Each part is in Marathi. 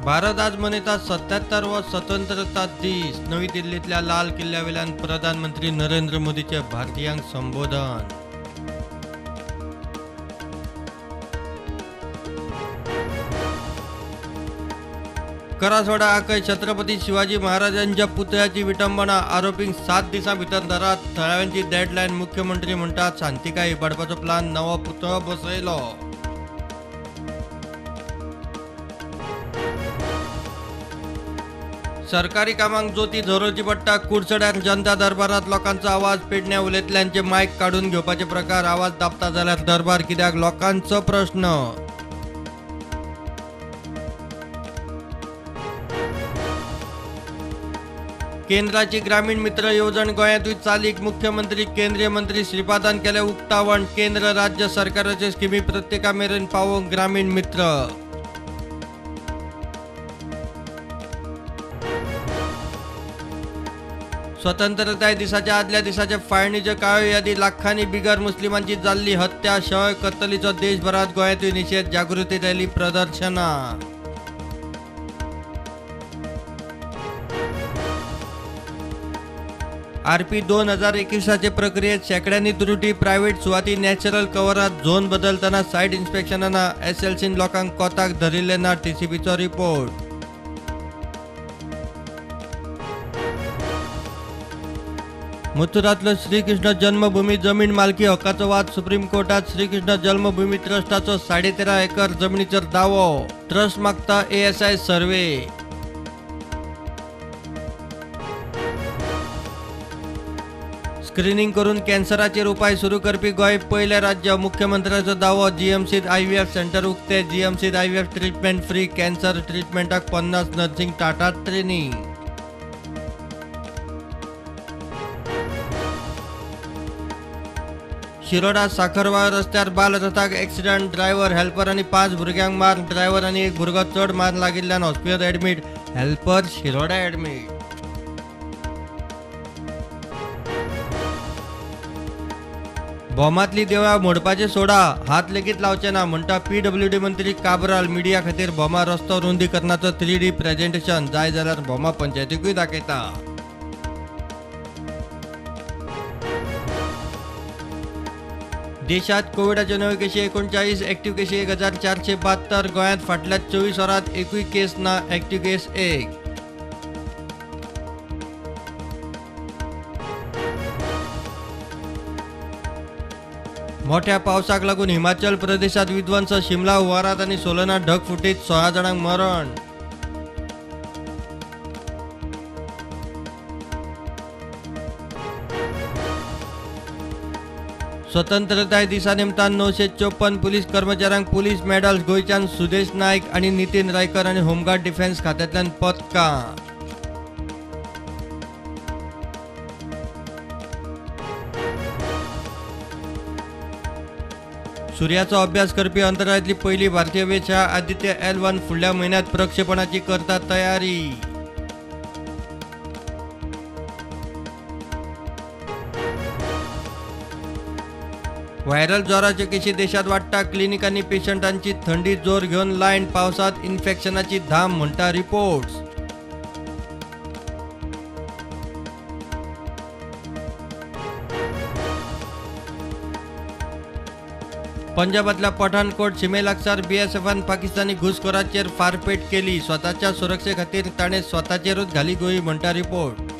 भारत आज मनयता 77 स्वतंत्रता दीस. नवी दिल्लीतल्या लाल किल्ल्यावेल्यान प्रधानमंत्री नरेंद्र मोदीचे भारतीयांक संबोधन. करासवाडा आकय छत्रपती शिवाजी महाराजांच्या पुतळ्याची विटंबना. आरोपींक 7 दिसां भितर धरात. थळाव्यांची डेडलाईन. मुख्यमंत्री म्हणतात शांतिकाय इबाडपाचो प्लान. नवो पुतळो बसयलो. सरकारी कामांक जोती धरोवची पडटा. कुडचड्यार जनता दरबारात लोकांचो आवाज. पेडण्या उलयतल्यांचे मायक काढून घेवपाचे प्रकार. आवाज दाबता जाल्यार दरबार कित्याक? लोकांचो प्रश्न. केंद्राची ग्रामीण मित्र येवजण गोंयांतूय चालीक. मुख्यमंत्री केंद्रीय मंत्री श्रीपादान केले उक्तावण. केंद्र राज्य सरकाराचे स्किमी प्रत्येका मेरेन पावोवंक ग्रामीण मित्र. स्वतंत्रताय दिसाच्या आदल्या दिसाचे फाळणीचे काळ्यो यादी. लाखांनी बिगर मुस्लिमांची जाल्ली हत्या. शय कत्तलीचो देशभरात. गोंयांतूय निशेध. जागृती रॅली प्रदर्शनां. RP 2021चे प्रक्रियेत शेकड्यांनी त्रुटी. प्रायव्हेट सुवाती नॅचरल कव्हरात झोन बदलतना सायट इन्स्पेक्शनांना SLCन लोकांक कोताक धरिल्ले ना. TCPचो रिपोर्ट. मथुरातलो श्रीकृष्ण जन्मभूमी जमीन मालकी हक्काचो वाद सुप्रीम कोर्टात. श्रीकृष्ण जन्मभूमी ट्रस्टाचो 13.5 एकर जमनीचेर दावो. ट्रस्ट मागता ASI सर्वे. स्क्रीनिंग करून कॅन्सराचेर उपाय सुरू करपी गोंय पयले राज्य. मुख्यमंत्र्याचो दावो. GMCत IVF सेंटर उक्ते. GMCत IVF ट्रीटमेंट फ्री. कॅन्सर ट्रीटमेंटाक 50 नर्सिंग टाटात ट्रेनिंग. शिरोडा साखरवाळ रस्त्यार बाल रथाक ॲक्सिडंट. ड्रायव्हर, हेल्पर आनी 5 भुरग्यांक मार. ड्रायव्हर आनी एक भुरगो चड मार लागिल्ल्यान hospital admit. Helper Shiroda admit. बोमातली देवळां मोडपाचे सोडा. हात लेगीत लावचे ना म्हणटा PWD मंत्री काबराल. मिडिया खातीर बोमा रस्तो रुंदीकरणाचो 3D प्रेझेंटेशन. जाय जाल्यार बोमा पंचायतीकूय दाखयता. देशात कोविडाच्यो नव्यो केशी 39. एक्टिव्ह केशी 1472. गोंयांत फाटल्या 24 वरांत एकूय केस ना. एक्टिव्ह केस 1. मोठ्या पावसाक लागून हिमाचल प्रदेशात विध्वंस. शिमला हुवारात आनी सोलनात ढगफुटीत 16 जाणांक मरण. स्वतंत्रताय दिसा निमतान 954 पुलीस कर्मचाऱ्यांक पुलीस मेडल्स. गोंयच्यान सुदेश नायक आनी नितीन रायकर आनी होमगार्ड डिफेन्स खात्यांतल्यान पदकां. सूर्याचो अभ्यास करपी अंतराळांतली पहिली भारतीय वेश्या आदित्य L1 फुडल्या म्हयन्यात प्रक्षेपणाची करता तयारी. व्हायरल ज्वराच्यो केशी देशात वाडटा. क्लिनिकांनी पेशंटांची थंडी जोर घेवन लायन. पावसात इन्फेक्शनाची धाम म्हणटा रिपोर्ट्स. पंजाबातल्या पठाणकोट शिमेलागसार BSFन पाकिस्तानी घुसखोरांचेर फारपेट केली. स्वताच्या सुरक्षे खातीर ताणें स्वताचेरूच घाली गोळी म्हणटा रिपोर्ट.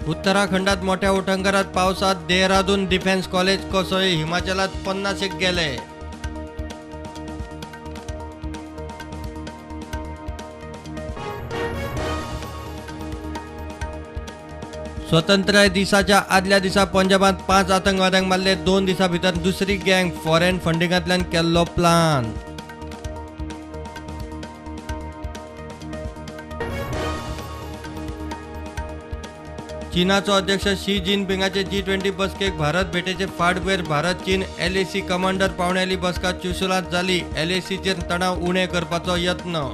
उत्तराखंडात मोठ्या उटंगरात. पावसात देहरादून डिफेन्स कॉलेज कोसळ्ळी. हिमाचलात 50 गेले. स्वतंत्रताय दिसाच्या आदल्या दिसा पंजाबात 5 आतंकवाद्यांक मारले. 2 दिसां भितर दुसरी गँग. फॉरेन फंडिंगांतल्यान केल्लो प्लान. चीनाचो अध्यक्ष शी जिनपिंगाचे G20 बसकेक भारत भेटेचे फाटभुंयेर भारत चीन LAC कमांडर पावण्याली बसका चुशुलांत जाली. LACचेर तणाव उणें करपाचो यत्न.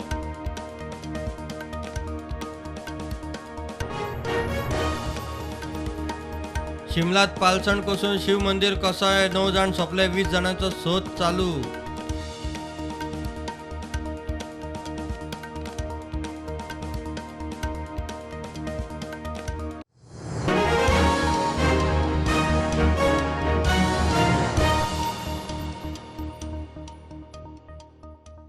शिमलात पालसण कोसळून शिव मंदिर कोसळले, 9 जण सोंपले, 20 जणांचा शोध चालू.